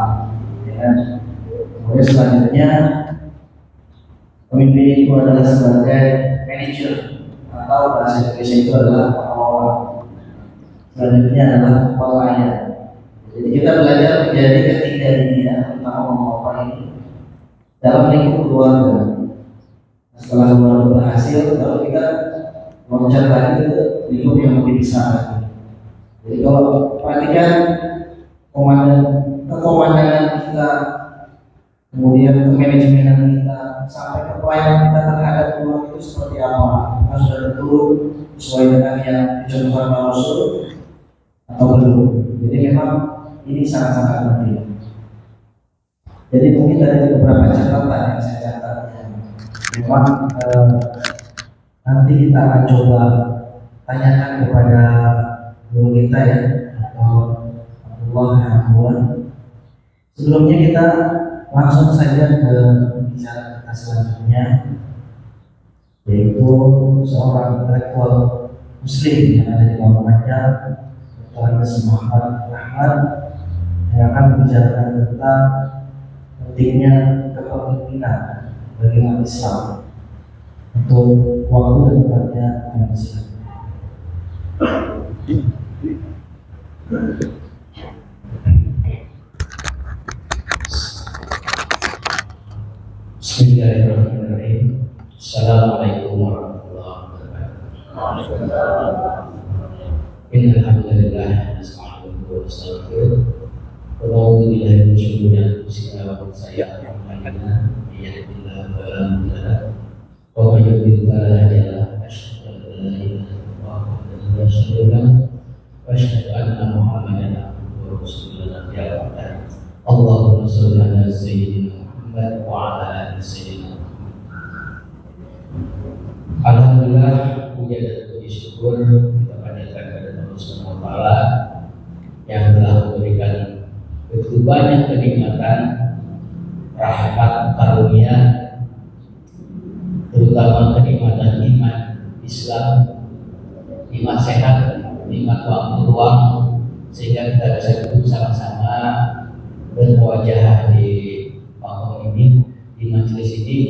Islam. Ya. Kemudian selanjutnya pemimpin itu adalah sebagai manajer atau bahasa Indonesia itu adalah pengelola. Selanjutnya adalah pelayan. Jadi kita belajar menjadi ketiga ini ya, terutama mengelola ini dalam lingkup keluarga. Setelah keluarga berhasil, lalu kita loncat lagi ke lingkup yang lebih besar. Jadi kalau perhatikan kekomandangan kita, kemudian kemanajemenan kita, sampai ke pelayanan kita terhadap keluarga itu seperti apa? Kita sudah tentu sesuai dengan yang dicontohkan Rasul atau belum? Jadi memang ini sangat-sangat penting. Jadi mungkin dari beberapa catatan yang saya catat, memang nanti kita akan coba tanyakan kepada guru kita ya, atau Abdullah. Sebelumnya kita langsung saja ke pembicaraan kita selanjutnya, yaitu seorang intelektual Muslim yang ada di Muhammadiyah, Dr. Muhammad Ahmad, yang akan membicarakan tentang pentingnya kepemimpinan bagi umat Islam untuk waktu dan tempatnya umat Islam. Bismillahirrahmanirrahim. Assalamualaikum warahmatullahi wabarakatuh. Innal hamdalillah nasta'inu wa nastaghfiruh wa na'udzu billahi min shururi anfusina wa min sayyi'ati a'malina. May yahdihillahu fala mudilla lahu wa may yudlil fala hadiya lahu. Asyhadu an la ilaha illallah wahdahu la syarika lahu wa asyhadu anna Muhammadan abduhu wa rasuluhu. Allahumma shalli ala sayyidina Muhammad wa ala ali sayyidina Muhammad. Alhamdulillah, puja dan puji syukur kita panjatkan kepada Allah Subhanahu wa taala yang telah memberikan begitu banyak kenikmatan, rahmat, karunia, terutama kenikmatan iman Islam, nikmat sehat, nikmat waktu luang, sehingga kita bisa duduk sama-sama bermuajahah di panggung ini, di majelis ini.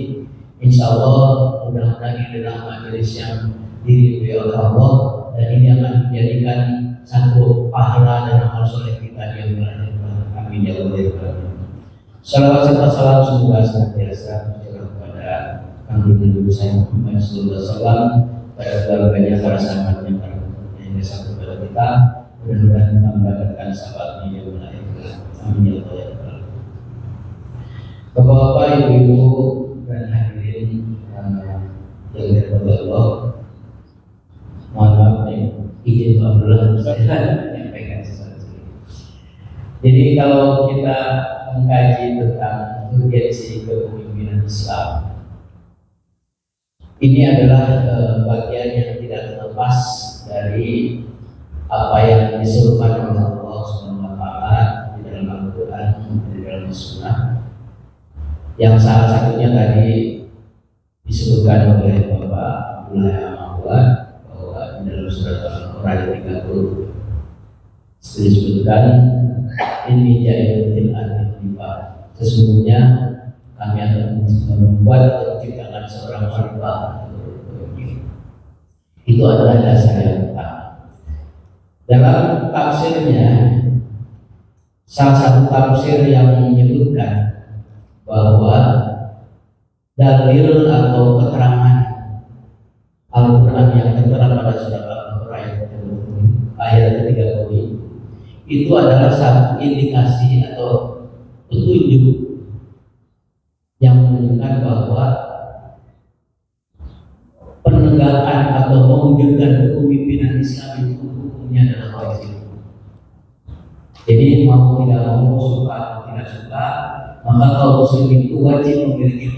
Insya Allah mudah-mudahan ini adalah majelis yang diridhoi oleh Allah, dan ini akan menjadikan satu pahala dan amal soleh kita yang berlanjut. Amin ya Allah ya Rabbi. Salawat serta salam semoga senantiasa tercurah kepada kami Nabi saya Muhammad sallallahu alaihi wasallam, pada keluarganya, para sahabatnya, para pengikutnya yang bersatu kepada kita. Mudah-mudahan kita mendapatkan syafaatnya yang berlanjut. Amin ya Allah ya Rabbi. Bapak-bapak, ibu-ibu dan hadirin yang dirahmati Allah, mohon maaf nih, izin Abdullah saya menyampaikan sesuatu. Jadi kalau kita mengkaji tentang urgensi kepemimpinan Islam, ini adalah bagian yang tidak terlepas dari apa yang disuruhkan oleh Allah Subhanahu wa taala di dalam Al-Qur'an, di dalam Sunnah, yang salah satunya tadi disebutkan oleh Bapak Abdullah Ahmad bahwa di dalam surat Al-Qur'an ayat 30 disebutkan ini ja'ilul fil ardi khalifah, sesungguhnya kami akan membuat atau menciptakan seorang khalifah. Itu adalah dasar yang utama. Dalam tafsirnya, salah satu tafsir yang menyebutkan bahwa dalil atau keterangan Al-Quran yang tertera pada surat Al-Quran ayat 30 itu adalah satu indikasi atau petunjuk yang menunjukkan bahwa penegakan atau mewujudkan kepemimpinan Islam itu hukumnya adalah wajib. Jadi mau tidak mau, suka atau tidak suka, maka kaum muslim itu wajib memiliki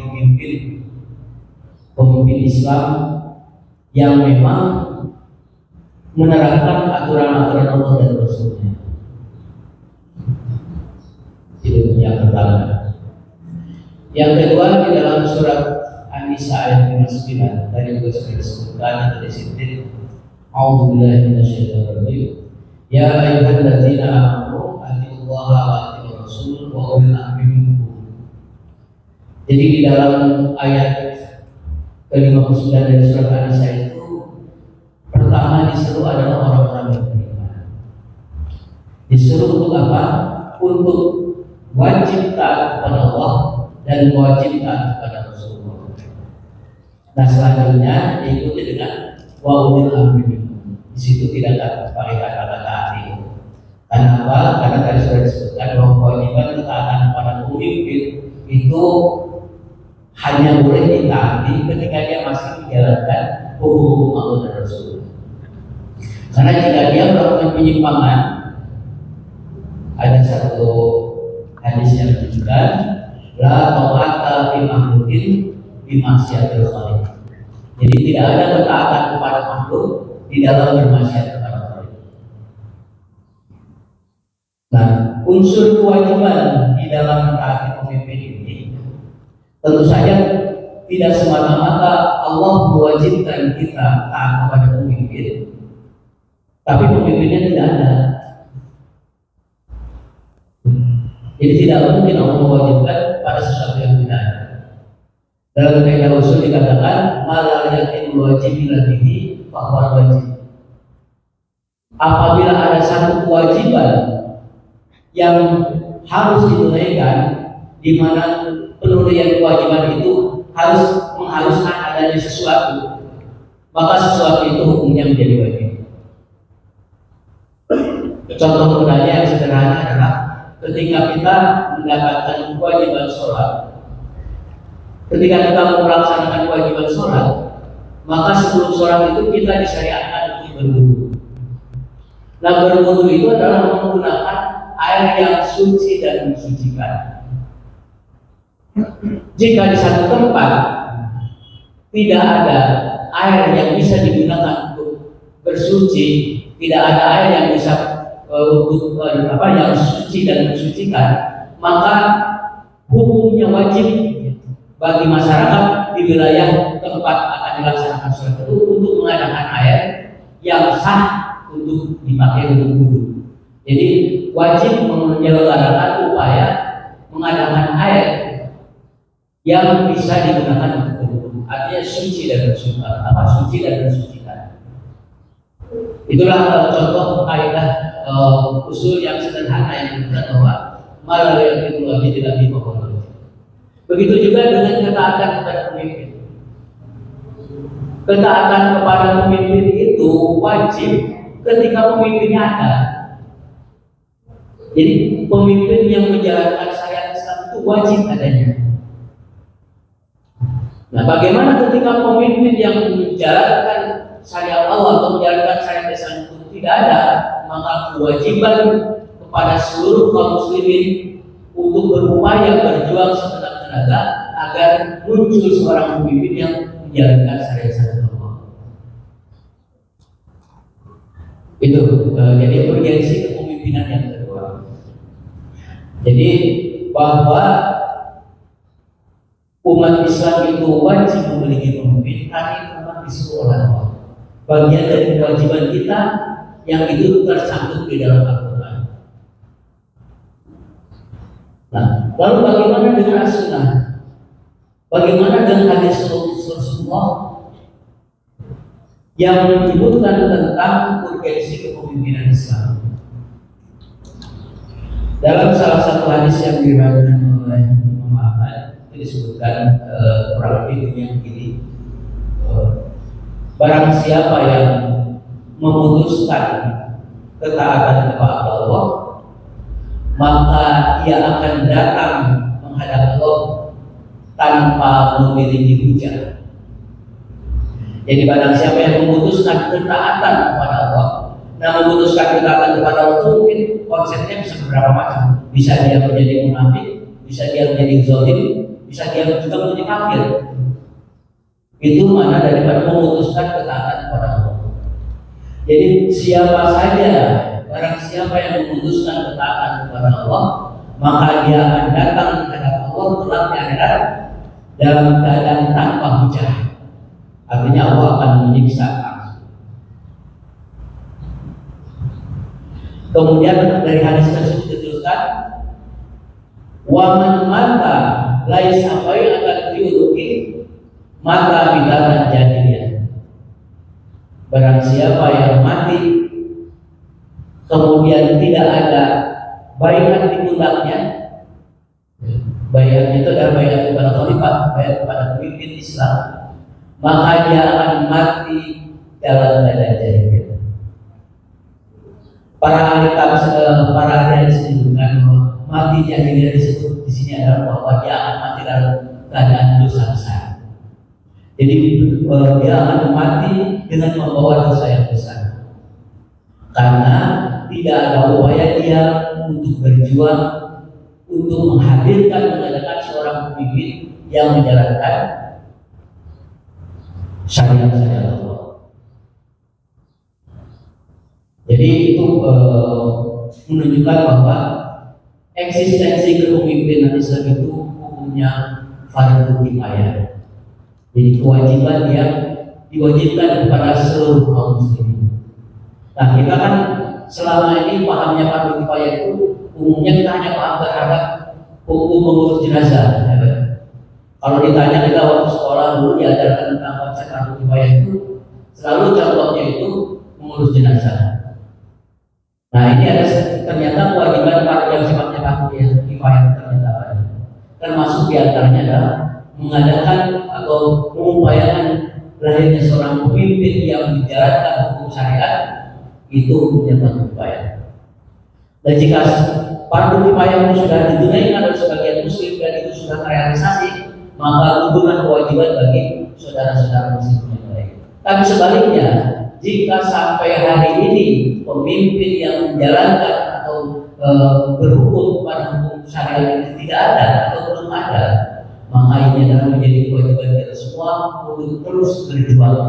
pemimpin Islam yang memang menerapkan aturan-aturan Allah dan Rasulnya. Itu yang pertama. Yang kedua, di dalam surat An-Nisa ayat 59 tadi juga sudah disebutkan atau disebut, A'udzubillahi minasyaitonir rajim. Ya ayyuhalladzina amanu atiullaha wa atiur rasul wa Jadi di dalam ayat ke-59 dari surat An-Nisa itu pertama disuruh adalah orang-orang yang beriman. Disuruh untuk apa? Untuk wajib taat kepada Allah dan wajib taat kepada Rasulullah. Nah selanjutnya diikuti dengan wa ulil amri minkum. Di situ tidak pakai kata-kata taati. Kenapa? Karena tadi sudah disebutkan bahwa kewajiban ketaatan kepada pemimpin itu hanya boleh ditaati ketika dia masih menjalankan hukum-hukum Allah dan Rasul. Karena jika dia melakukan penyimpangan, ada satu hadis yang menunjukkan la ta'ata fi makhluqin bi maksiatil khaliq. Jadi tidak ada ketaatan kepada makhluk di dalam bermaksiat kepada khaliq. Nah, unsur kewajiban di dalam mentaati pemimpin ini tentu saja tidak semata-mata Allah mewajibkan kita taat kepada pemimpin, tapi pemimpinnya tidak ada. Jadi tidak mungkin Allah mewajibkan pada sesuatu yang tidak ada. Dalam kaidah usul dikatakan malah yakin wajibilah ini bahwa wajib. Apabila ada satu kewajiban yang harus ditunaikan, di mana penunaian kewajiban itu harus mengharuskan adanya sesuatu, maka sesuatu itu hukumnya menjadi wajib. Contoh mudahnya yang sederhana adalah ketika kita mendapatkan kewajiban sholat, ketika kita melaksanakan kewajiban sholat, maka sebelum sholat itu kita disyariatkan untuk berwudu. Nah, berwudu itu adalah menggunakan air yang suci dan mensucikan. Jika di satu tempat tidak ada air yang bisa digunakan untuk bersuci, tidak ada air yang bisa yang suci dan mensucikan, maka hukumnya wajib bagi masyarakat di wilayah tempat akan dilaksanakan sholat itu untuk mengadakan air yang sah untuk dipakai untuk wudu. Jadi wajib menyelenggarakan upaya mengadakan air yang bisa digunakan untuk wudu, artinya suci dan mensucikan. Itulah contoh kaidah usul yang sederhana yang menunjukkan bahwa malah yang itu lagi tidak dipakai. Begitu juga dengan ketaatan kepada pemimpin. Ketaatan kepada pemimpin itu wajib ketika pemimpinnya ada. Jadi pemimpin yang menjalankan syariat Islam itu wajib adanya. Nah, bagaimana ketika pemimpin yang menjalankan syariat Allah atau menjalankan syariat Islam itu tidak ada, maka kewajiban kepada seluruh kaum muslimin untuk berupaya berjuang segenap tenaga agar muncul seorang pemimpin yang menjalankan syariat Allah. Itu jadi urgensi kepemimpinan yang kedua. Jadi bahwa umat Islam itu wajib memiliki pemimpin karena itu memang disuruh oleh Allah. Bagian dari kewajiban kita yang itu tercantum di dalam Al-Quran. Nah, lalu bagaimana dengan as-sunnah? Bagaimana dengan hadis Rasulullah yang menyebutkan tentang urgensi kepemimpinan Islam? Dalam salah satu hadis yang diriwayatkan oleh Imam Ahmad itu disebutkan kurang lebih begini. Barang siapa yang memutuskan ketaatan kepada Allah, maka ia akan datang menghadap Allah tanpa memiliki hujah. Jadi barang siapa yang memutuskan ketaatan kepada Allah, nah memutuskan ketaatan kepada Allah itu mungkin konsepnya bisa beberapa macam. Bisa dia menjadi munafik, bisa dia menjadi zalim, bisa dia juga menjadi kafir. Itu mana daripada memutuskan ketaatan kepada Allah. Jadi siapa saja, barang siapa yang memutuskan ketaatan kepada Allah, maka dia akan datang menghadap Allah kelak di akhirat dalam keadaan tanpa hujah. Artinya Allah akan menyiksa. Kemudian dari hadis tersebut dituliskan, wa man mata laisa bai'an maka kita akan jadinya. Barang siapa yang mati kemudian tidak ada baiat di pundaknya, baiat itu adalah baiat kepada khalifah, baiat kepada pemimpin Islam, maka dia akan mati dalam keadaan jahiliyah. Para ahli hadis menyebutkan bahwa mati jahiliyah disebut di sini adalah bahwa dia akan mati dalam keadaan dosa besar. Jadi dia akan mati dengan membawa dosa yang besar, karena tidak ada upaya dia untuk berjuang untuk mengadakan seorang pemimpin yang menjalankan syariat Allah. Jadi itu menunjukkan bahwa eksistensi kepemimpinan Islam itu hukumnya fardhu kifayah. Jadi kewajiban yang diwajibkan kepada seluruh kaum muslimin. Nah, kita kan selama ini pahamnya fardhu kifayah itu umumnya kita hanya paham terhadap hukum mengurus jenazah. Ya, kalau ditanya kita waktu sekolah dulu diajarkan tentang konsep fardhu kifayah itu, selalu contohnya itu mengurus jenazah. Nah, ini ada ternyata kewajiban yang sifatnya fardhu kifayah ternyata ada. Termasuk diantaranya adalah mengadakan atau mengupayakan lahirnya seorang pemimpin yang menjalankan hukum syariat, itu hukumnya fardhu kifayah. Dan jika fardhu kifayah itu sudah ditunaikan oleh sebagian muslim dan itu sudah terrealisasi, maka gugur kewajiban bagi saudara-saudara muslim yang lain. Tapi sebaliknya, jika sampai hari ini pemimpin yang menjalankan atau berhukum pada hukum syariat itu tidak ada atau belum ada, maka ini adalah menjadi kewajiban kita semua untuk terus berjuang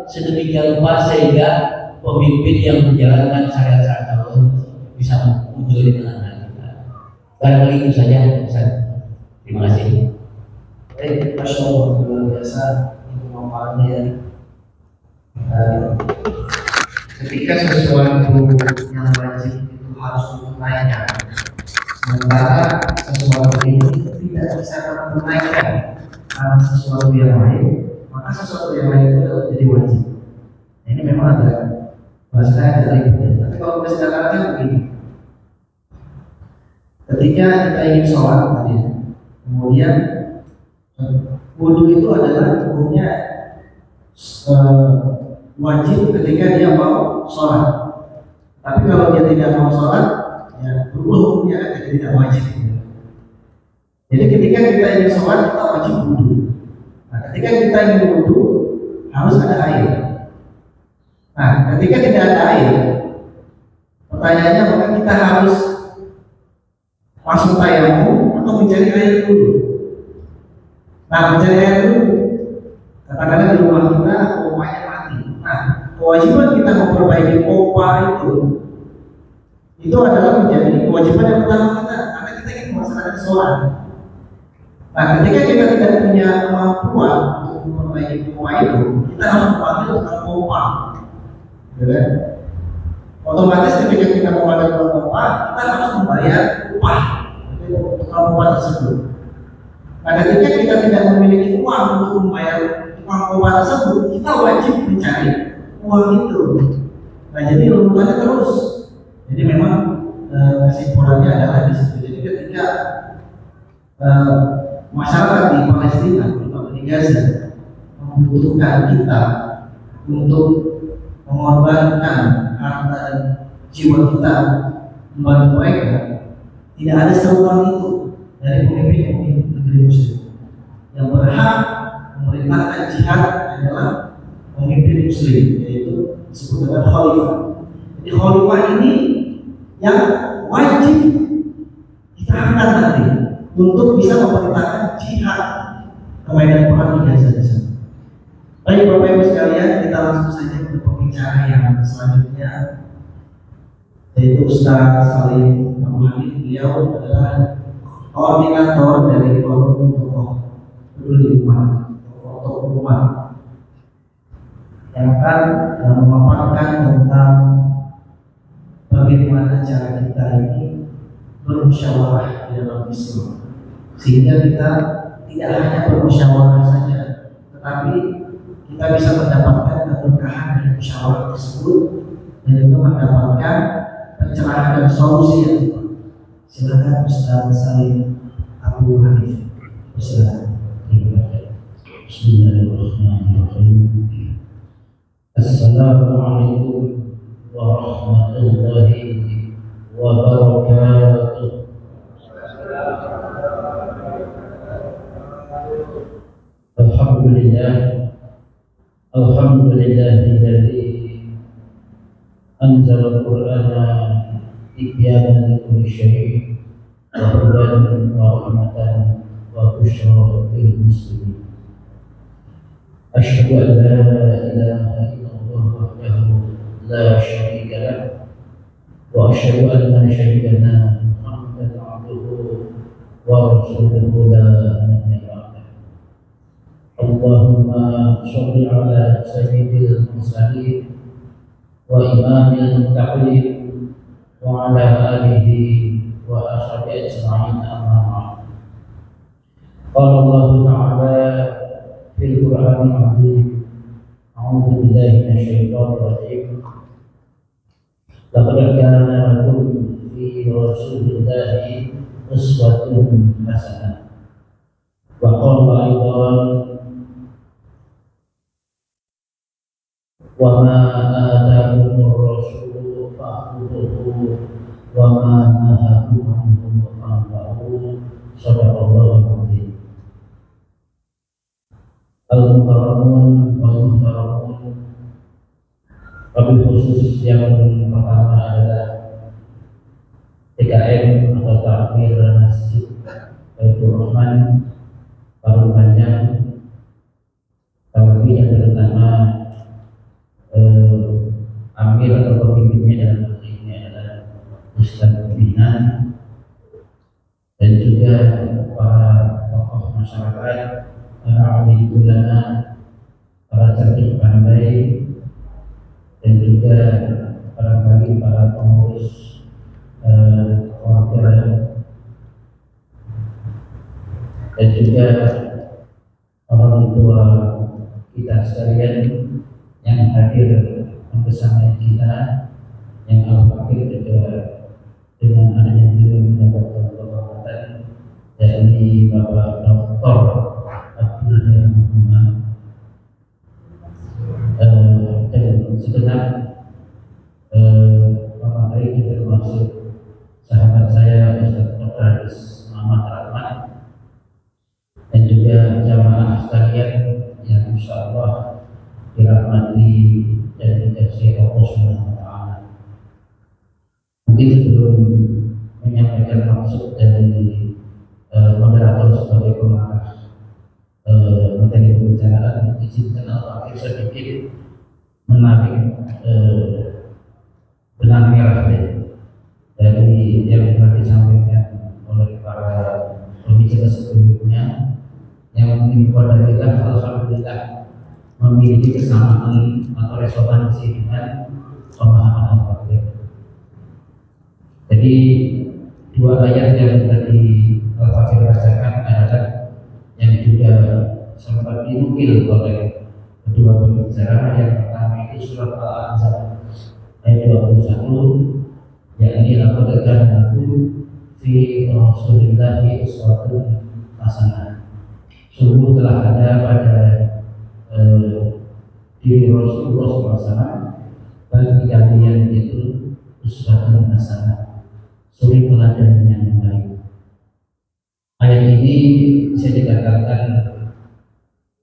sedemikian rupa sehingga pemimpin yang menjalankan syariat Allah bisa muncul di tengah-tengah kita. Barangkali itu saja, Ustaz. Terima kasih. Baik, Masya Allah, luar biasa ini pemaparannya. Ketika sesuatu yang wajib itu harus ditunaikan, sementara sesuatu ini tidak bisa menunaikan karena sesuatu yang lain, maka sesuatu yang lain itu jadi wajib. Ini memang ada bahasa dari itu. Tapi kalau kita sederhanakan begini, ketika kita ingin sholat tadi, kemudian wudu itu adalah hukumnya wajib ketika dia mau sholat. Tapi kalau dia tidak mau sholat, ya hukumnya akan tidak wajib. Jadi ketika kita ingin sholat, kita wajib wudu. Nah, ketika kita ingin wudu, harus ada air. Nah, ketika tidak ada air, pertanyaannya apakah kita harus masuk tayamum atau mencari air dulu? Nah, mencari air dulu. Katakanlah di rumah kita pompanya mati. Nah, kewajiban kita memperbaiki pompa itu adalah menjadi kewajiban yang pertama kita, karena kita ingin melaksanakan sholat. Nah, ketika kita tidak punya kemampuan untuk memperbaiki pompa itu, kita harus memanggil tukang pompa. Ya, otomatis ketika kita memanggil tukang pompa, kita harus membayar upah tukang pompa tersebut. Nah, ketika kita tidak memiliki uang untuk membayar tukang pompa tersebut, kita wajib mencari uang itu. Nah, jadi runtutannya terus. Jadi memang kesimpulannya adalah di situ. Jadi ketika masyarakat di Palestina, terutama di Gaza, membutuhkan kita untuk mengorbankan harta dan jiwa kita membantu mereka, tidak ada seruan itu dari pemimpin negeri Muslim. Yang berhak memerintahkan jihad adalah pemimpin Muslim, yaitu disebut dengan khalifah. Jadi khalifah ini yang wajib kita angkat nanti untuk bisa memerintahkan jihad ke medan perang di Gaza. Baik Bapak Ibu sekalian, kita langsung saja ke pembicara yang selanjutnya, yaitu Ustaz Salim Abu Hanif. Beliau adalah koordinator dari Forum Tokoh Peduli Umat, Tokoh Umat, yang akan memaparkan tentang bagaimana cara kita ini bermusyawarah di dalam Islam, sehingga kita tidak hanya bermusyawarah saja, tetapi kita bisa mendapatkan keberkahan dari musyawarah tersebut dan juga mendapatkan pencerahan dan solusi yang tepat. Silakan Ustaz Salim Abu Hanif. Silakan. Bismillahirrahmanirrahim. Assalamualaikum warahmatullahi wabarakatuh. Alhamdulillahilladzi anzala al-Qur'ana tibyanan likulli syai' wa hudan wa rahmatan wa busyra lil muslimin. Asyhadu an la ilaha illallah wahdahu la syarika lah wa asyhadu anna sayyidana Muhammadan abduhu wa rasuluhu la nabiyya ba'dah. Allahumma sholli ala sayyidil mursalin wa imamil muttaqin wa ala alihi wa ashabihi ajma'in, amma ba'd. Qala Allah ta'ala fil Qur'anil 'azim, a'udzu billahi minasyaitonir rajim. Laqad kana lakum fi rasulillahi uswatun hasanah. Wa qala aidan wa ma ataakumur rasulu fa'khudhuhu wa ma nahakum anhu fantahu. Shadaqallahu adzim. Al-mukarramun wal mukarramun, wabil khusus yang pertama adalah TKM atau Takmir Masjid Baitur Rahman Parung Panjang, terlebih yang terutama Amir atau pemimpinnya dalam hal ini adalah Ustaz pimpinan dan juga para tokoh masyarakat, para alim ulama, para cerdik pandai, dan juga barangkali para pengurus warga, dan juga orang tua kita sekalian yang hadir bersama kita, yang al-fakir juga dengan adanya beliau mendapatkan kehormatan, yakni Bapak Dr. Abdullah Muhammad. Dan segenap pemateri juga termasuk sahabat saya Ustaz Dr. Muhammad Rahmat, dan juga jamaah sekalian yang insya Allah dirahmati dan dikasihi Allah Subhanahu wa Ta'ala. Mungkin sebelum menyampaikan maksud dari moderator sebagai pengarah materi pembicaraan, izinkan Al-Fakir sedikit menarik benang merah dari yang telah disampaikan oleh para pembicara sebelumnya, yang mungkin pada alhamdulillah memiliki kesamaan atau resonansi dengan pemahaman Al-Fakir. Jadi dua ayat yang tadi Al-Fakir bacakan adalah yang juga sempat dinukil oleh kedua pembicara. Yang pertama itu surat Al-Ahzab ayat 21, yakni laqad kana lakum fi rasulillahi uswatun hasanah. Sungguh telah ada pada diri Rasulullah SAW bagi kalian itu uswatun hasanah, suri teladan yang baik. Ayat ini bisa dikatakan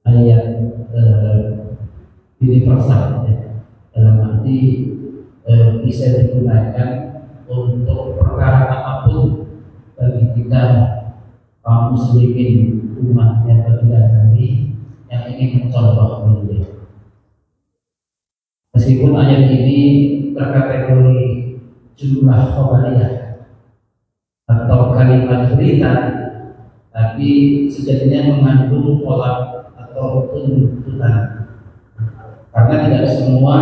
ayat universal, dalam arti bisa digunakan untuk perkara apapun bagi kita kaum muslimin, umatnya baginda Nabi yang ingin mencontoh beliau. Meskipun ayat ini terkategori jumlah khobariyah atau kalimat berita, tapi sejatinya mengandung pola atau tuntutan. Karena tidak semua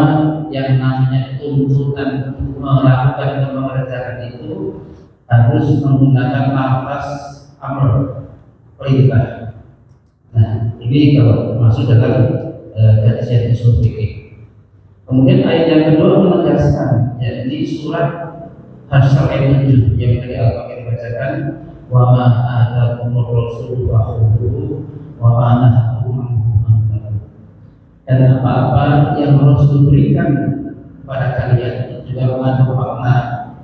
yang namanya tuntutan untuk melakukan atau mengerjakan itu harus menggunakan lafaz amr, perintah, Nah, ini kalau masuk dalam kajian usul fikih. Kemudian ayat yang kedua menegaskan, yakni surat Hasyr ayat 7 yang tadi Al-Fatihah dibacakan, wa ma atakumur rasul fakhudhuhu wa ma nahakum anhu fantahu. Dan apa-apa yang Rasul berikan kepada kalian juga mengandung makna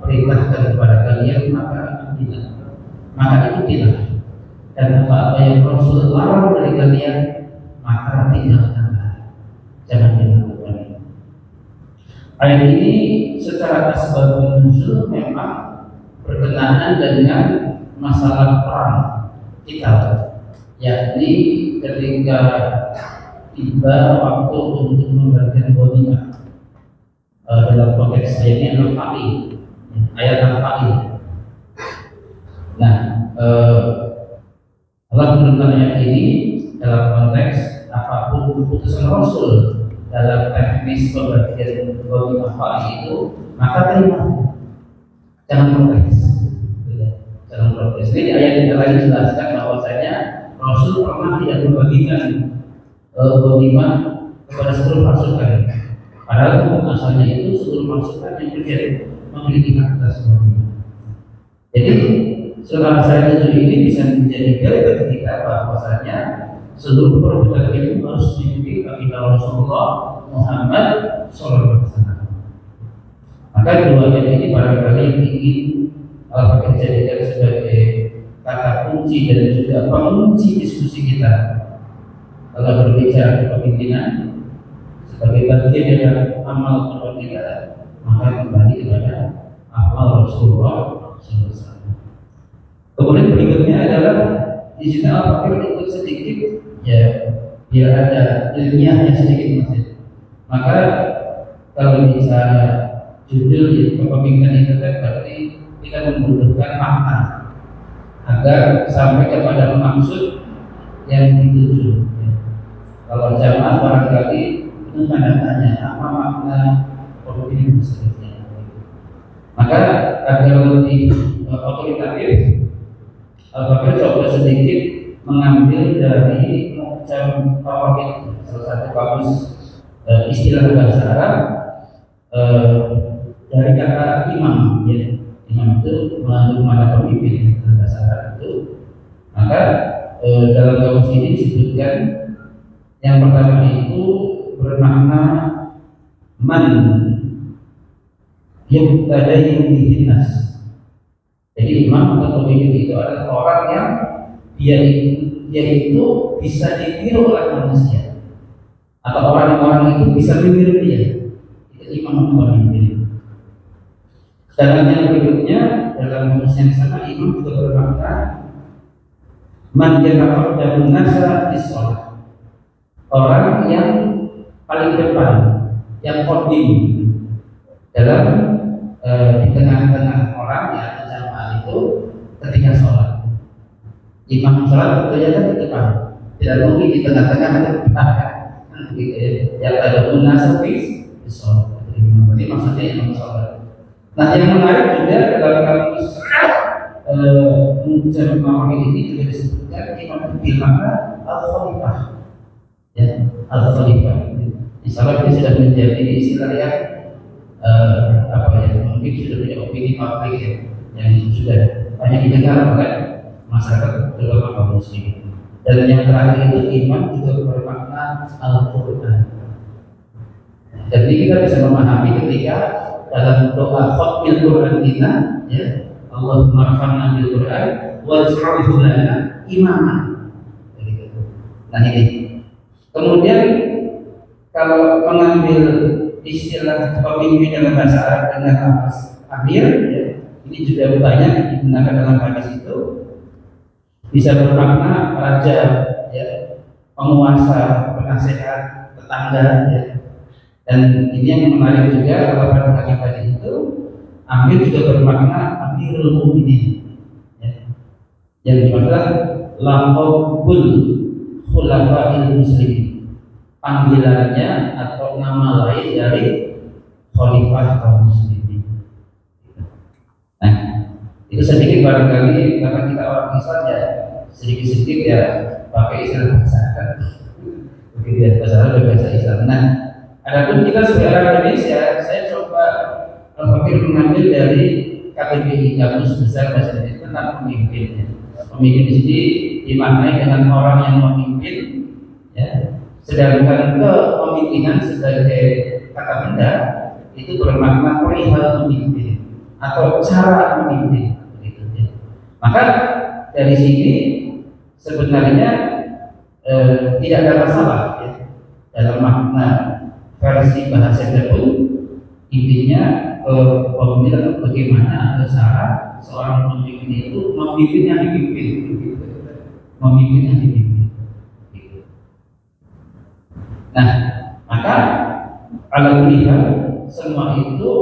perintahkan kepada kalian, maka ikutilah. Dan apa-apa yang Rasul larang dari kalian, maka tinggalkanlah, jangan dilakukan. Ayat ini secara asbabun nuzul memang berkenaan dengan masalah perang kita, yakni ketika tiba waktu untuk membagikan ghanimah. Dalam konteks ayat ini Al-Fatih, ayat Al-Fatih. Nah, Allah menurunkan ayat ini dalam konteks apapun keputusan Rasul dalam teknis pembagian ghanimah Fatih itu, maka terima, jangan protes. Jangan protes. Ini ayat yang lain jelaskan bahwasanya Rasul pernah tidak membagikan ghanimah kepada seluruh pasukan. Padahal hukum asalnya itu seluruh pasukan yang memiliki hak atas ghanimah. Jadi surah Al-Fatihah ini bisa menjadi dalil bagi kita bahwasanya seluruh perbuatan itu harus diikuti baginda Rasulullah Muhammad SAW. Maka dua ayat ini barangkali ingin Al-Fatihah dijadikan sebagai kata kunci dan juga pengunci diskusi kita. Kalau berbicara kepemimpinan sebagai bagian dari amal kepemimpinan, maka kembali kepada amal Rasulullah SAW. Kemudian berikutnya adalah di sini Al-Fatihah ikut sedikit, ya biar ada ilmiahnya sedikit masih. Maka kalau misalnya judul kepemimpinan itu kan berarti kita membutuhkan makna agar sampai kepada maksud yang dituju. Kalau jamaah barangkali itu tanya apa makna kepemimpinan selanjutnya. Maka agar lebih otoritatif, Al-Fatihah coba sedikit mengambil dari Mu'jam Qawaid, salah satu kamus istilah bahasa Arab, dari kata imam, ya. Imam itu mengandung makna pemimpin dalam bahasa Arab itu. Maka dalam kamus ini disebutkan yang pertama itu bermakna man yubtadayu bihinnas. Jadi imam atau pemimpin itu adalah orang yang dia itu bisa ditiru oleh manusia, atau orang-orang itu bisa meniru dia. Itu imam atau pemimpin. Sedangkan yang berikutnya dalam kamus yang sama, imam juga bermakna man yataqaddamu nasa fi shalah. Orang yang paling depan, yang qadim dalam di tengah-tengah orang yang jamaah itu ketika sholat. Imam sholat tentunya kan di depan, tidak mungkin di tengah-tengah atau di belakang. Yang ada munasab di sholat. Ini maksudnya imam sholat. Nah, yang menarik juga dalam kamus Mu'jam Qawaid ini juga disebutkan imam itu dimana al-khalifah, ya, al-khalifah. Insyaallah ini sudah menjadi istilah yang mungkin sudah punya opini publik ya, yang sudah banyak didengar oleh masyarakat terutama kaum muslim. Dan yang terakhir itu iman juga bermakna Al-Quran. Jadi kita bisa memahami ketika dalam doa khatmil Quran kita, ya, Allahumma arhamna bil Quran waj'alhu lana imaman. Nah ini. Kemudian kalau mengambil istilah pemimpin dalam bahasa Arab dengan lafaz amir, ya, ini juga banyak digunakan dalam hadis itu. Bisa bermakna raja, ya, penguasa, penasehat, tetangga, ya. Dan ini yang menarik juga kalau pada hadis itu amir juga bermakna Amirul Mukminin, ya. Yang dimaksud laqabul khulafa'il muslimin, panggilannya atau nama lain dari khalifah kaum muslimin. Nah, itu sedikit barangkali karena kita orang Islam ya sedikit-sedikit ya pakai istilah bahasa Arab. Begitu ya, bahasa Arab dan bahasa Islam. Nah, adapun kita sebagai orang Indonesia, saya coba Al-Fakir mengambil dari KBBI, Kamus Besar Bahasa Indonesia tentang pemimpin. Pemimpin di sini dimaknai dengan orang yang memimpin, ya. Sedangkan kepemimpinan sebagai kata benda itu bermakna perihal memimpin atau cara memimpin, begitu ya. Maka dari sini sebenarnya tidak ada masalah ya, dalam makna versi bahasa pun intinya pemimpinan bagaimana cara seorang pemimpin itu memimpin yang dipimpin, memimpin yang dipimpin. Nah, maka alhamdulillah semua itu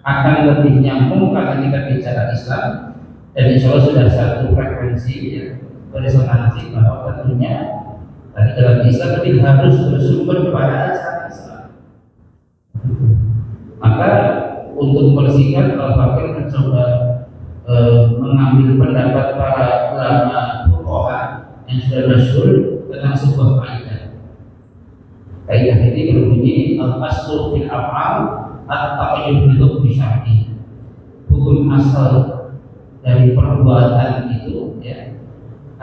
akan lebih nyambung karena kita bicara Islam dan insya Allah sudah satu frekuensi ya, resonansi bahwa tentunya tadi dalam Islam itu harus bersumber kepada ajaran Islam. Maka untuk membersihkan Al-Fakir mencoba mengambil pendapat para ulama fuqaha yang sudah masyhur tentang sebuah kaidah. Kaidah ini berbunyi al-aslu fil af'al at-taqayyud bi syar'i. Hukum asal dari perbuatan itu ya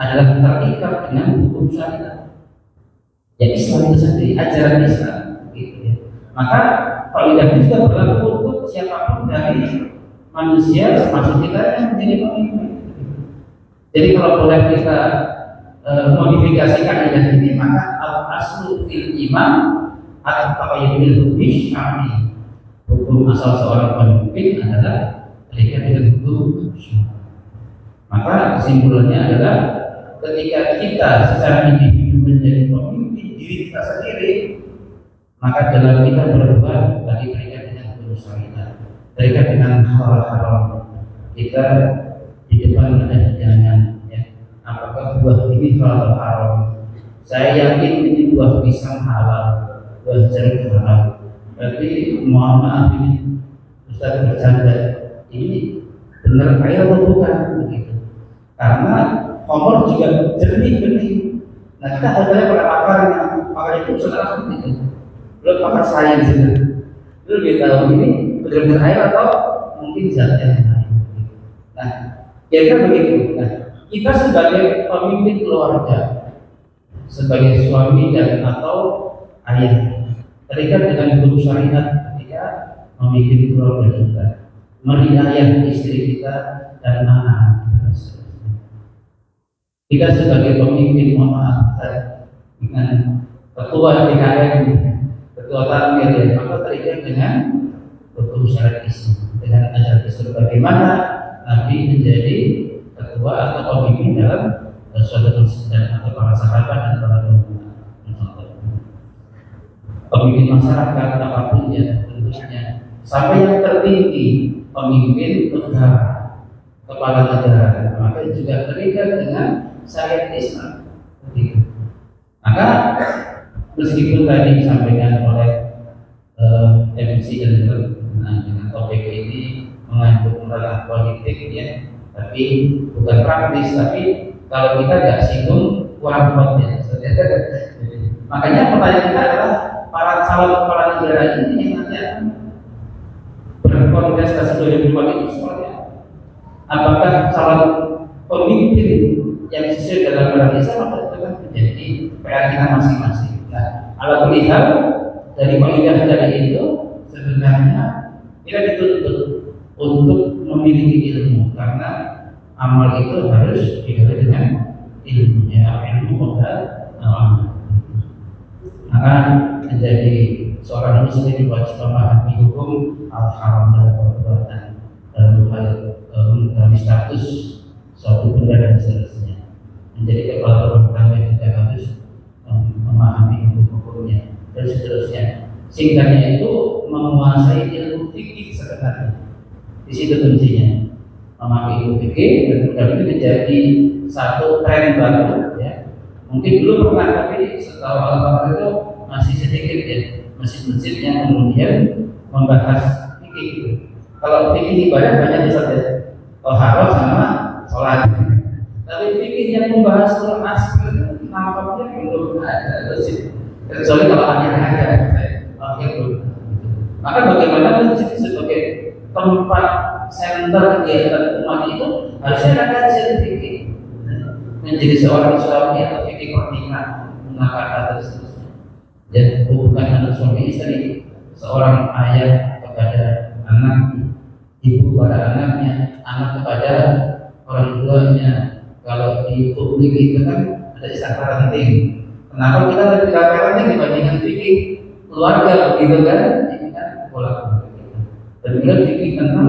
adalah terikat dengan hukum syariat. Ya Islam itu sendiri, ajaran Islam gitu ya. Maka kaidah itu juga berlaku untuk siapapun dari manusia termasuk kita yang menjadi pemimpin. Jadi kalau boleh kita modifikasi kaidah ini, maka al-aslu fil imam at-taqayyud bi syar'i. Hukum asal seorang pemimpin adalah terikat dengan hukum syariat. Maka kesimpulannya adalah ketika kita secara individu menjadi pemimpin diri kita sendiri, maka dalam kita berbuat tadi terikat dengan hukum syariat, terikat dengan hal haram. Kita di depan ada hidangan, ya. Apakah buah ini halal haram? Saya yakin ini buah pisang halal, buah jeruk halal. Berarti mohon maaf ini Ustaz bercanda, ini benar air atau bukan begitu? Karena kompor juga jernih benih. Nah kita harusnya pada pakarnya, pakar itu setelah begitu. Belum pakar sains itu. Belum kita tahu ini benar-benar air atau mungkin zat yang lain. Nah, kira-kira begitu. Nah, kita sebagai pemimpin keluarga, sebagai suami dan atau ayah, terikat dengan hukum syariat ketika memimpin keluarga kita, meriayah istri kita dan anak kita. Kita sebagai pemimpin, mohon maaf, dengan ketua DKM, ketua Tanmir, maka terikat dengan hukum syariat Islam, dengan ajaran Islam. Bagaimana Nabi menjadi ketua atau pemimpin dalam suatu dan atau para sahabat dan para pemimpin masyarakat apapun ya tentunya, sampai yang tertinggi pemimpin negara, kepala negara, maka juga terikat dengan syariat Islam. Begitu. Maka meskipun tadi disampaikan oleh MC dan dengan topik ini mengandung ranah politik ya, tapi bukan praktis. Tapi kalau kita nggak singgung kurang kuat ya. Makanya pertanyaan kita adalah para calon kepala negara ini yang nanti akan berkontestasi 2024 itu seperti apa? Apakah calon pemimpin yang sesuai dalam ajaran Islam atau itu kan menjadi PR kita masing-masing. Nah, ala melihat dari kaidah tadi itu sebenarnya kita dituntut untuk memiliki ilmu karena amal itu harus diawali dengan ilmunya, ilmu modal amal. Maka menjadi seorang muslim wajib memahami hukum al-haram dan perbuatan dalam hal mengetahui status suatu benda dan seterusnya. Menjadi kepala rumah tangga juga harus memahami hukum-hukumnya dan seterusnya. Singkatnya itu menguasai ilmu fikih sebenarnya. Di situ kuncinya. Memahami ilmu fikih dan kemudian itu menjadi satu tren baru ya. Mungkin dulu pernah, tapi setahu Al-Fakir itu masih sedikit ya masjid-masjid yang kemudian membahas fikih itu. Kalau fikih ibadah banyak saja, toharoh sama sholat. Tapi fikih yang membahas soal aspek nampaknya belum ada sih. Kecuali kalau ada, oke belum. Maka bagaimana masjid sebagai tempat center kegiatan umat itu harusnya ada kajian fikih. Menjadi seorang suami atau fikih pernikahan, mengangkat kata seterusnya. Dan bukan hanya suami istri, seorang ayah kepada anak, ibu pada anaknya, anak kepada orang tuanya. Kalau di publik itu kan ada istilah parenting. Kenapa kita lebih parenting dibandingkan fikih keluarga, begitu kan? Ini kan pola. Dan kita fikih tentang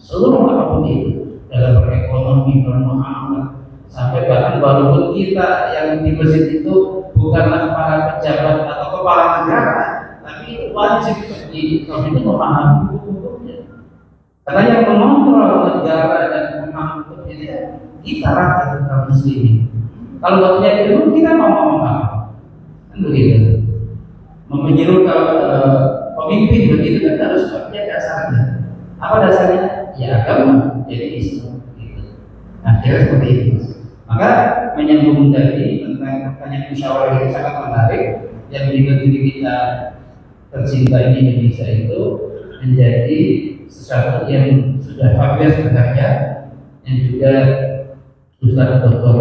seluruh apapun itu dalam berekonomi, bermuamalah, sampai bahkan walaupun kita yang di masjid itu bukanlah para pejabat atau kepala negara, tapi wajib bagi kami itu memahami hukum-hukumnya. Karena yang mengontrol negara dan memahami hukumnya kita rakyat kaum muslimin. Kalau nggak punya ilmu kita mau ngomong apa? Kan begitu. Menyuruh pemimpin begitu kan harus punya dasarnya. Apa dasarnya? Ya agama, jadi Islam. Gitu. Nah, kira seperti itu. Maka menyambung tadi tentang pertanyaan musyawarah itu sangat menarik. Yang juga diri kita tercinta di Indonesia itu menjadi sesuatu yang sudah familiar sebenarnya, yang juga Ustaz Dr.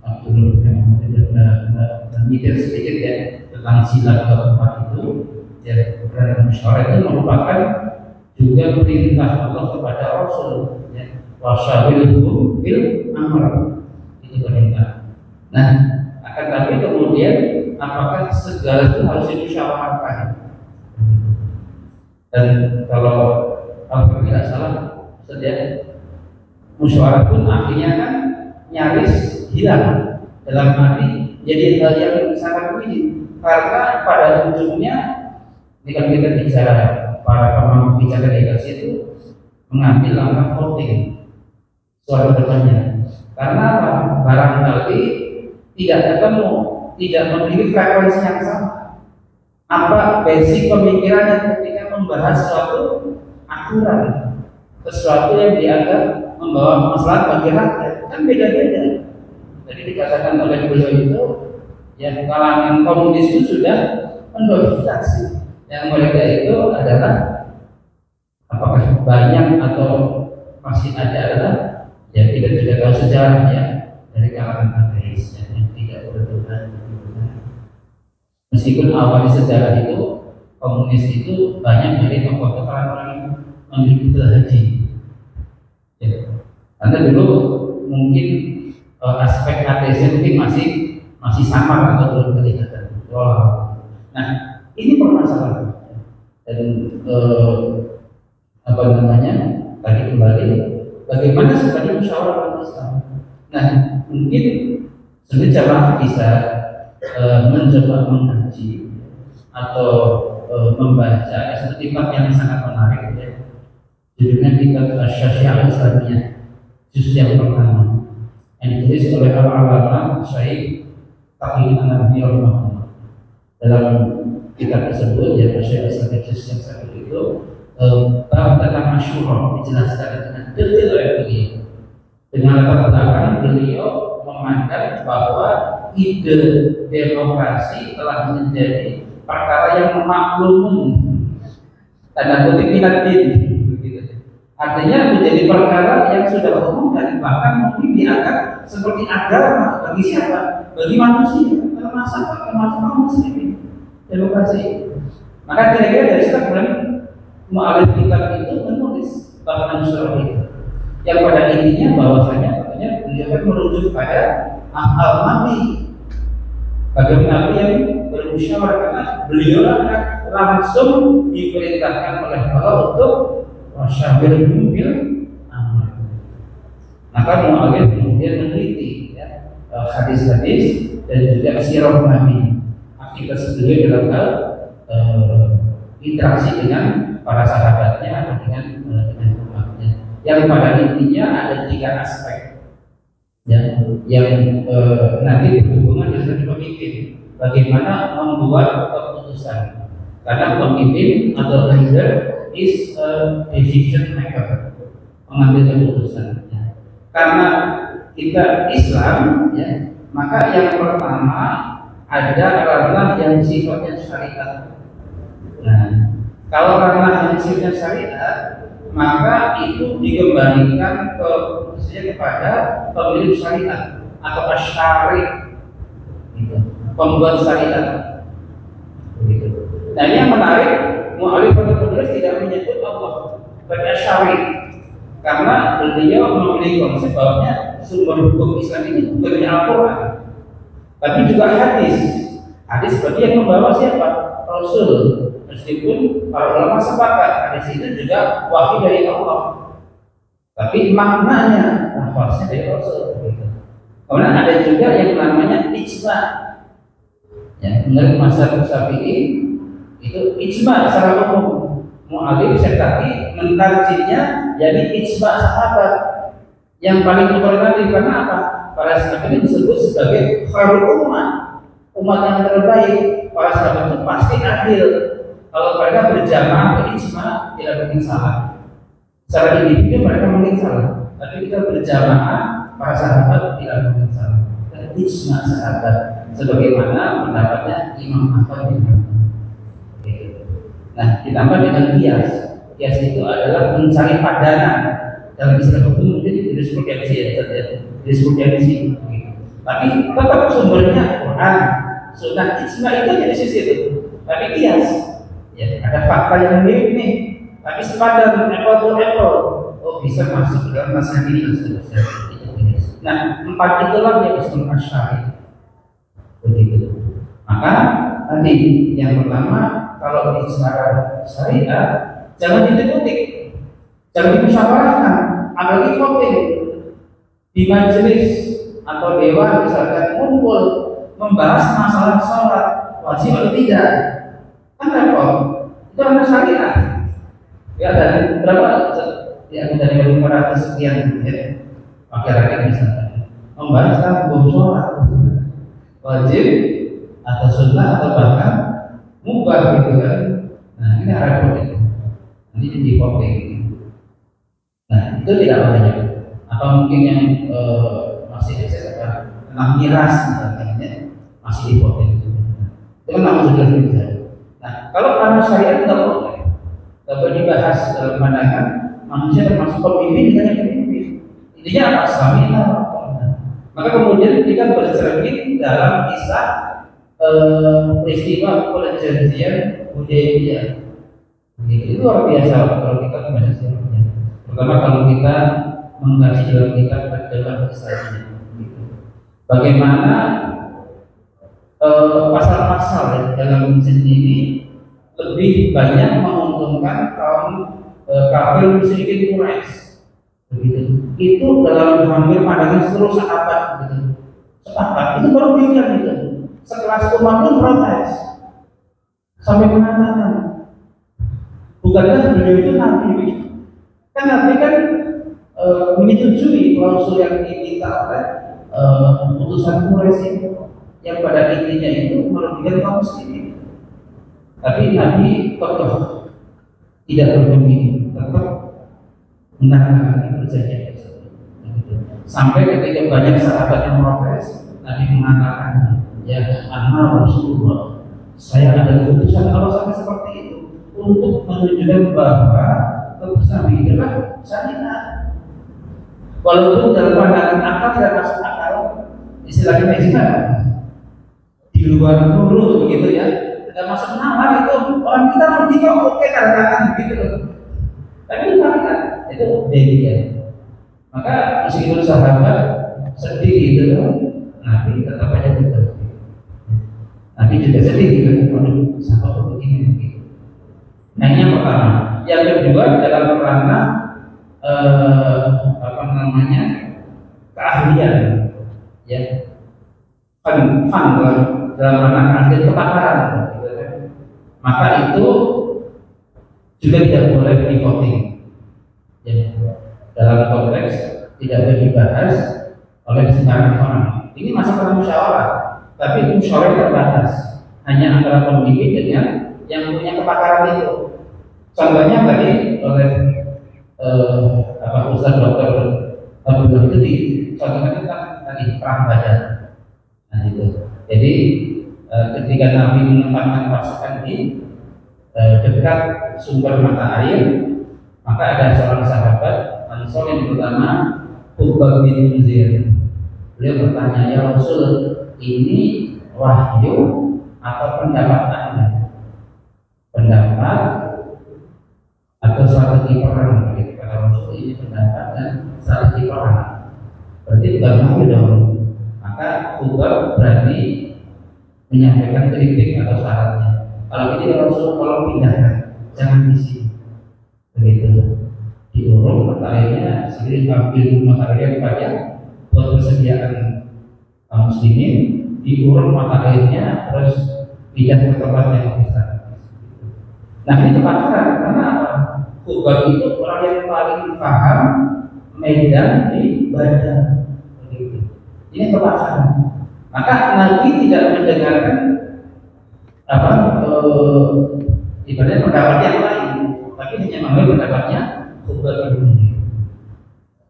Abdul mikir sedikit ya tentang sila keempat itu, ya perintah musyawarah itu merupakan juga perintah Allah kepada Rasul, ya wasyawirhum fil amr, itu perintah. Nah, akan tapi kemudian apakah segala itu harus dimusyawarahkan? Dan kalau tidak salah, saja musyawarah pun akhirnya kan nyaris hilang dalam arti jadi hal yang sangat minim, karena pada ujungnya ini kan kita bicara para pemangku bicara delegasi itu mengambil langkah voting suara bertanya, karena apa? Barangkali tidak ketemu, tidak memiliki frekuensi yang sama. Apa basic pemikirannya ketika membahas suatu aturan, sesuatu yang dianggap membawa masalah bagi rakyat, kan beda-beda. Jadi dikatakan oleh beliau itu, yang kalangan komunis itu sudah mendominasi. Yang mereka itu adalah apakah banyak atau masih ada adalah ya kita tidak tahu sejarahnya dari kalangan ateis yang tidak bertuhan. Meskipun awal sejarah itu komunis itu banyak dari tokoh-tokoh orang memiliki haji. Ya. Karena dulu mungkin aspek ateisnya mungkin masih samar atau belum kelihatan. Nah, ini permasalahan. Dan apa namanya? Tadi kembali bagaimana sebenarnya musyawarah Islam. Nah, mungkin sebenarnya jamaah bisa mencoba mengkaji atau membaca satu kitab yang sangat menarik ya. Judulnya kitab Asy-Syiah Islamiyah juz yang pertama yang ditulis oleh Al-Allamah Syekh Taqi An-Nabwi rahimahullah. Dalam kitab tersebut ya Syiah Islamiyah juz yang satu itu bab tentang Asyura dijelaskan dengan detail oleh beliau. Dengan latar belakang beliau memandang bahwa ide demokrasi telah menjadi perkara yang maklumun tanda kutip minat-din, artinya menjadi perkara yang sudah umum dan bahkan mungkin dianggap seperti agama bagi siapa? Bagi manusia, termasuk kaum muslimin. Demokrasi. Maka kira-kira dari situ kemudian mu'alif kitab itu menulis bahkan surah itu yang pada intinya bahwasanya katanya beliau kan merujuk pada akal Nabi. Bagaimana Nabi yang bermusyawarah, karena beliau akan langsung diperintahkan oleh Allah untuk wasyawirhum fil amr. Maka mu'alif kemudian meneliti ya, hadis-hadis dan juga sirah Nabi, aktivitas beliau dalam hal interaksi dengan para sahabatnya atau dengan umatnya. Yang pada intinya ada 3 aspek yang nanti berhubungan dengan pemimpin. Bagaimana membuat keputusan? Karena pemimpin atau leader is a decision maker, mengambil keputusan. Karena kita Islam, ya, maka yang pertama ada ranah yang sifatnya syariat. Nah, kalau ranah yang sifatnya syariat, maka itu dikembalikan kepada pemilik syariat atau asyari, gitu, pembuat syariat. Begitu. Nah, ini yang menarik, mu'alif atau penulis tidak menyebut Allah sebagai asyari, karena beliau memiliki konsep bahwa sumber hukum Islam ini bukan hanya Al-Quran, tapi juga hadis. Hadis berarti yang membawa siapa? Rasul. Meskipun para ulama sepakat hadis itu juga wahyu dari Allah, tapi maknanya lafaznya dari Rasul. Kemudian ada juga yang namanya ijma. Ya, menurut mazhab Syafi'i itu ijma secara umum. Mu'alif tadi mentarjinya jadi ijma sahabat yang paling otoritatif. Karena apa? Para sahabat ini disebut sebagai khairul umat yang terbaik. Para sahabat itu pasti adil. Kalau mereka berjamaah berijma tidak mungkin salah. Secara individu mereka mungkin salah, tapi kita berjamaah para sahabat tidak mungkin salah. Dan ijma sahabat sebagaimana pendapatnya Imam Ahmad bin Hanbal. Nah, ditambah dengan kias. Kias itu adalah mencari padanan. Dalam istilah hukum mungkin jurisprudensi ya, jurisprudensi. Tapi tetap sumbernya Quran, Sunnah, ijma itu ada di sisi itu. Tapi kias. Ya, ada fakta yang mirip nih, tapi sepadan apple to apple. Oh, bisa masuk ke dalam masalah ini dan seterusnya. Nah, empat itulah yang disebut asyari. Begitu. Maka tadi yang pertama, kalau bicara syariat, jangan ditemukan, jangan dimusyawarahkan, apalagi voting di majelis atau dewan misalkan ngumpul membahas masalah sholat wajib atau tidak. Kan repot, itu adalah syariat. Ya, dari berapa? Ya, dari 500 sekian ya, masyarakat misalnya membahas tentang hukum sholat wajib atau sunnah atau bahkan mubah gitu kan. Nah, ini repot itu. Nanti di voting. Nah, itu tidak banyak. Atau mungkin yang masih tentang miras misalnya masih di voting. Itu kan nama sudah bisa. Nah, kalau karena syariat tidak boleh, tidak boleh dibahas dalam pandangan manusia termasuk pemimpin dengan pemimpin. Intinya apa? Samina. Maka kemudian kita bercermin dalam kisah peristiwa perjanjian Hudaybiyah. Itu luar biasa kalau kita membaca sejarahnya. Pertama kalau kita mengkaji dalam kitab adalah kisahnya. Bagaimana pasal-pasal dalam perjanjian ini lebih banyak menguntungkan kaum kafir musyrikin Quraisy. Begitu. Itu dalam hampir pandangan seluruh sahabat. Begitu. Sepakat. Itu baru pikir gitu. Sekelas umat pun protes sampai mengatakan, bukankah beliau itu nabi? Kan nabi kan menyetujui klausul yang diminta oleh putusan Quraisy yang pada intinya itu merugikan kaum muslimin. Tapi Nabi tetap tidak berbunyi, tetap menangani perjanjian tersebut. Sampai ketika banyak sahabat yang protes, Nabi mengatakan, ya anna Rasulullah, saya ada keputusan Allah sampai seperti itu untuk menunjukkan bahwa keputusan ini adalah syariat. Walaupun dalam pandangan akal tidak masuk akal, istilahnya ijma di luar nurul begitu ya, tidak masuk nalar itu orang kita logika oke katakan begitu loh. Tapi itu kan itu dia. Maka meskipun sahabat sedih gitu loh, Nabi tetap aja gitu. Nabi juga sedih gitu, waduh sahabat begini begitu. Nah ini yang pertama. Yang kedua dalam ranah apa namanya keahlian, ya fun dalam ranah keahlian kepakaran, gitu kan. Maka itu juga tidak boleh di voting, ya, dalam konteks tidak boleh dibahas oleh sembarang orang. Ini masalah musyawarah, tapi musyawarah terbatas hanya antara pemimpin dengan yang punya kepakaran itu. Contohnya tadi oleh Ustaz Dr. Qabdullah itu dicontohkan tadi perang Badar. Nah itu. Jadi ketika Nabi menempatkan pasukan di dekat sumber mata air, maka ada seorang sahabat Ansor yang bernama Uqbah bin Munzir. Beliau bertanya, ya Rasul, ini wahyu atau pendapat Anda? Pendapat atau strategi perang? Begitu kata Rasul, ini pendapat dan strategi perang. Berarti bukan wahyu dong. Maka Uqbah berani menyampaikan kritik atau syaratnya. Kalau ini Rasul, kalau pindahkan, jangan di sini. Begitu. Diurung mata airnya, sendiri ambil mata airnya kepada buat persediaan kaum muslimin, diurung mata airnya, terus pindah ke tempat yang besar. Nah ini kebakaran karena apa? Uqbah itu orang yang paling paham medan di Badar. Begitu. Ini kebakaran. Maka Nabi tidak mendengarkan ibaratnya pendapat yang lain, tapi hanya mengambil pendapatnya Uqbah bin Munzir.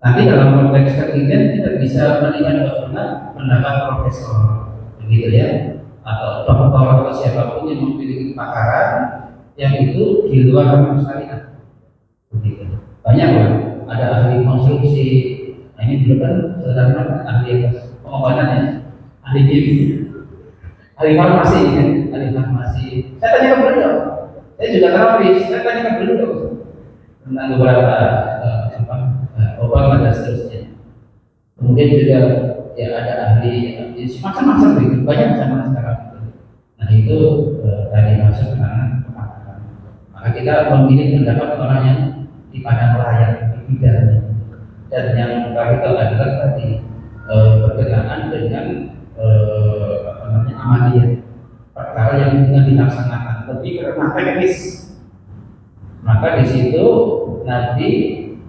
Nanti dalam konteks ketiga kita bisa melihat bagaimana pendapat profesor, begitu ya, atau doktor atau siapapun yang memiliki pakaran yang itu di luar hukum syariat. Begitu. Banyak loh, ada ahli konstruksi. Nah, ini dulu kan sebenarnya ahli pengobatan ya, ahli kimia, ahli farmasi kan, ahli farmasi. Saya tanya ke beliau, saya juga terapis, saya tanya ke beliau tentang beberapa obat dan seterusnya. Kemudian juga ya ada ahli macam-macam begitu, banyak zaman sekarang. Nah itu tadi masuk ke ranah kepakaran. Maka kita memilih pendapat orang yang di padang layar di bidangnya. Dan yang terakhir adalah tadi berkenaan dengan amaliyah, perkara yang dengan dilaksanakan lebih karena teknis. Maka di situ Nabi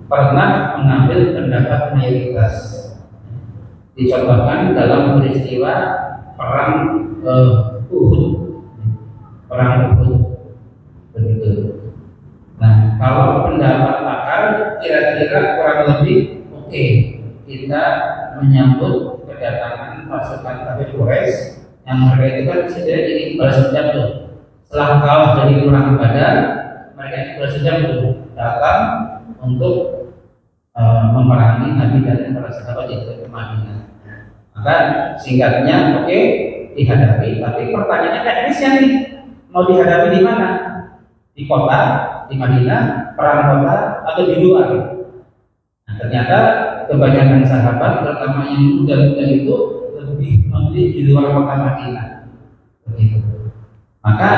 pernah mengambil pendapat mayoritas. Dicontohkan dalam peristiwa perang Uhud, begitu. Nah, kalau pendapat pakar kira-kira kurang lebih oke, kita menyambut kedatangan pasukan kafir Quraisy yang mereka itu kan sebenarnya ingin balas dendam tuh. Setelah kalah dari perang Badar, mereka itu balas dendam tuh, datang untuk memerangi Nabi dan para sahabat yang ke Madinah. Maka singkatnya oke, dihadapi, tapi pertanyaannya teknisnya nih, mau dihadapi di mana? Di kota, di Madinah, perang kota, atau di luar? Nah, ternyata kebanyakan sahabat, terutama yang muda-muda itu lebih memilih di luar kota Madinah. Begitu. Maka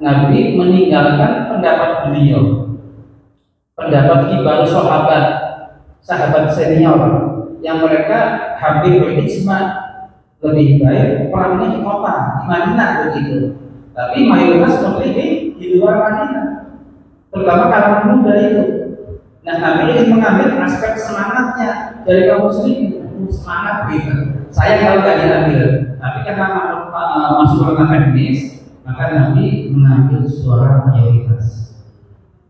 Nabi meninggalkan pendapat beliau, pendapat kibar sahabat senior yang mereka hampir berijma lebih baik perangnya di kota, di Madinah begitu. Tapi mayoritas memilih di luar Madinah, terutama kalangan muda itu. Nah, Nabi ingin mengambil aspek semangatnya dari kaum muslimin, semangat gitu. Saya kalau nggak diambil, tapi karena masuk ranah teknis, maka Nabi mengambil suara mayoritas.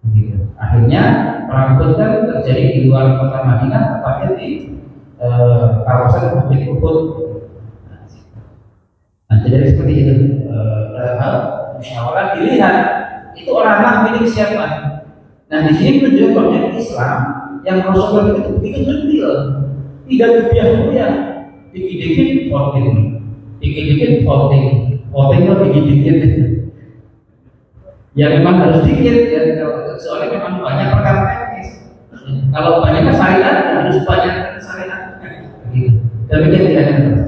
Begitu. Akhirnya perang itu kan terjadi di luar kota Madinah, tepatnya di kawasan Bukit Uhud. Nah, jadi seperti itu. Dalam hal musyawarah dilihat itu ranah milik siapa. Nah, di sini menunjukkan Islam yang Rasulullah itu begitu detail, tidak berbiaya-biaya, dikit-dikit voting, votingnya dikit-dikit. Ya memang harus dikit ya, soalnya memang banyak perkara teknis. Kalau banyaknya syariat harus banyak syariat. Gitu. Demikian tidak ada.